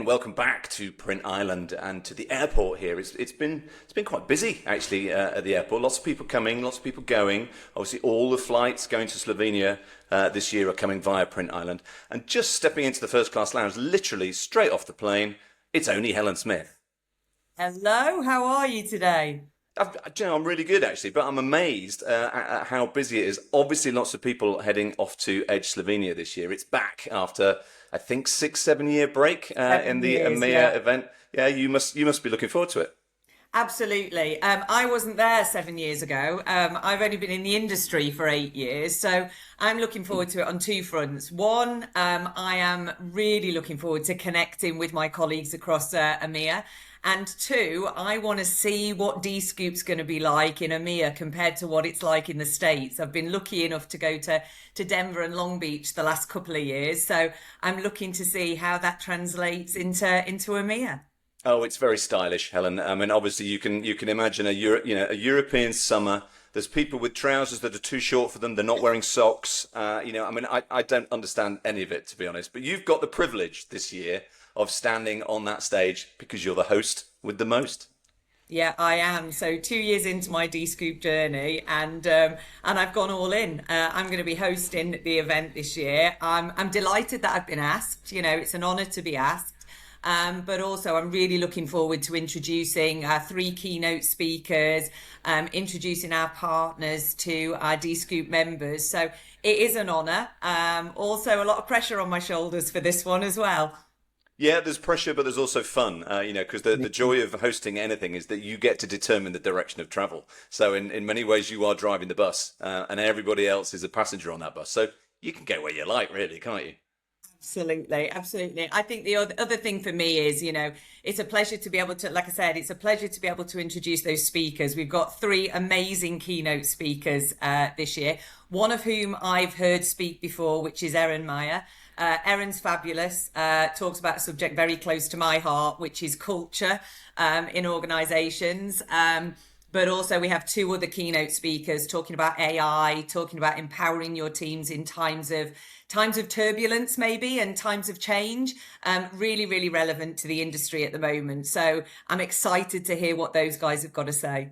welcome back to Print Island and to the airport here. It's been quite busy actually at the airport. Lots of people coming, lots of people going. Obviously, all the flights going to Slovenia this year are coming via Print Island. And just stepping into the first class lounge, literally straight off the plane, it's only Helen Smith. Hello, how are you today? I'm really good actually, but I'm amazed at how busy it is. Obviously, lots of people heading off to Edge Slovenia this year. It's back after, I think, 6-7 year break in the 7 years, EMEA yeah. event. Yeah, you must be looking forward to it. Absolutely. I wasn't there 7 years ago. I've only been in the industry for 8 years, so I'm looking forward to it on two fronts. One, I am really looking forward to connecting with my colleagues across EMEA. And two, I want to see what Dscoop's going to be like in EMEA compared to what it's like in the States. I've been lucky enough to go to Denver and Long Beach the last couple of years, so I'm looking to see how that translates into EMEA. Oh, it's very stylish, Helen. I mean, obviously, you can imagine a European summer. There's people with trousers that are too short for them. They're not wearing socks. I mean, I don't understand any of it, to be honest. But you've got the privilege this year of standing on that stage because you're the host with the most. Yeah, I am. So 2 years into my Dscoop journey, and I've gone all in. I'm going to be hosting the event this year. I'm delighted that I've been asked. You know, it's an honour to be asked. But also, I'm really looking forward to introducing three keynote speakers, introducing our partners to our Dscoop members. So it is an honour. Also, a lot of pressure on my shoulders for this one as well. Yeah, there's pressure, but there's also fun, because the joy of hosting anything is that you get to determine the direction of travel. So in many ways, you are driving the bus, and everybody else is a passenger on that bus. So you can go where you like, really, can't you? Absolutely, absolutely. I think the other thing for me is, it's a pleasure to be able to, like I said, it's a pleasure to be able to introduce those speakers. We've got three amazing keynote speakers this year, one of whom I've heard speak before, which is Erin Meyer. Erin's fabulous, talks about a subject very close to my heart, which is culture in organizations. But also we have two other keynote speakers talking about AI, talking about empowering your teams in times of turbulence maybe and times of change. Really, really relevant to the industry at the moment. So I'm excited to hear what those guys have got to say.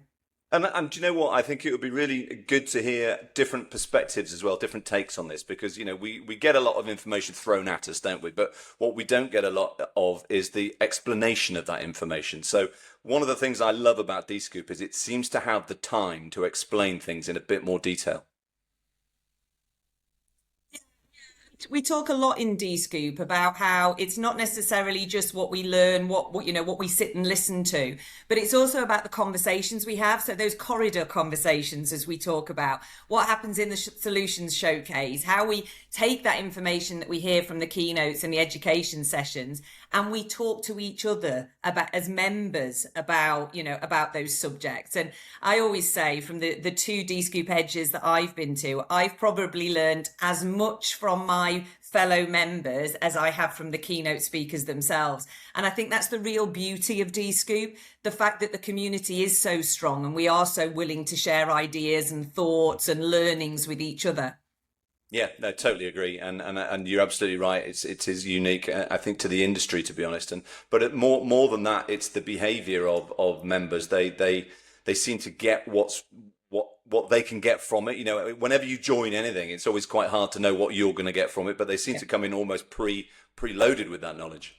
And do you know what? I think it would be really good to hear different perspectives as well, different takes on this, because, we get a lot of information thrown at us, don't we? But what we don't get a lot of is the explanation of that information. So one of the things I love about Dscoop is it seems to have the time to explain things in a bit more detail. We talk a lot in Dscoop about how it's not necessarily just what we learn, what we sit and listen to, but it's also about the conversations we have. So those corridor conversations, as we talk about what happens in the solutions showcase, how we take that information that we hear from the keynotes and the education sessions, and we talk to each other about as members about those subjects. And I always say from the two Dscoop Edges that I've been to, I've probably learned as much from my fellow members as I have from the keynote speakers themselves. And I think that's the real beauty of Dscoop, the fact that the community is so strong and we are so willing to share ideas and thoughts and learnings with each other. Yeah, no, totally agree, and you're absolutely right. It is unique, I think, to the industry, to be honest. More than that, it's the behaviour of members. They seem to get what they can get from it. Whenever you join anything, it's always quite hard to know what you're going to get from it. But they seem to come in almost preloaded with that knowledge.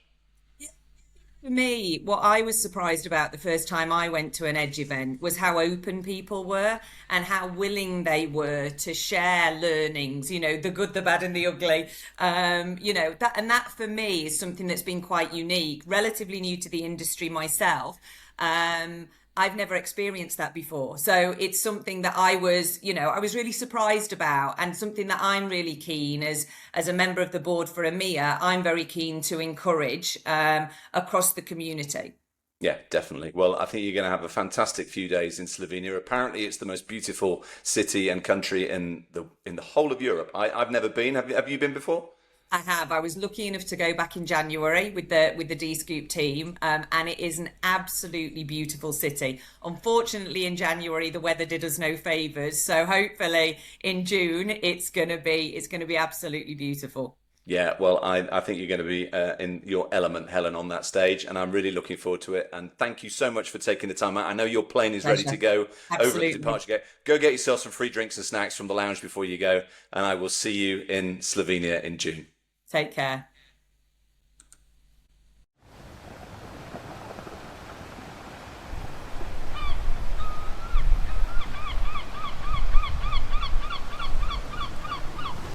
For me, what I was surprised about the first time I went to an Edge event was how open people were and how willing they were to share learnings, the good, the bad and the ugly. That for me is something that's been quite unique, relatively new to the industry myself. I've never experienced that before. So it's something that I was really surprised about, and something that I'm really keen as a member of the board for EMEA, I'm very keen to encourage across the community. Yeah, definitely. Well, I think you're going to have a fantastic few days in Slovenia. Apparently, it's the most beautiful city and country in the whole of Europe. I've never been. Have you been before? I have. I was lucky enough to go back in January with the Dscoop team, and it is an absolutely beautiful city. Unfortunately, in January the weather did us no favours, so hopefully in June it's going to be absolutely beautiful. Yeah, well, I think you're going to be in your element, Helen, on that stage, and I'm really looking forward to it. And thank you so much for taking the time out. I know your plane is ready to Pleasure. go over at the Absolutely. departure gate. Go get yourself some free drinks and snacks from the lounge before you go, and I will see you in Slovenia in June. Take care.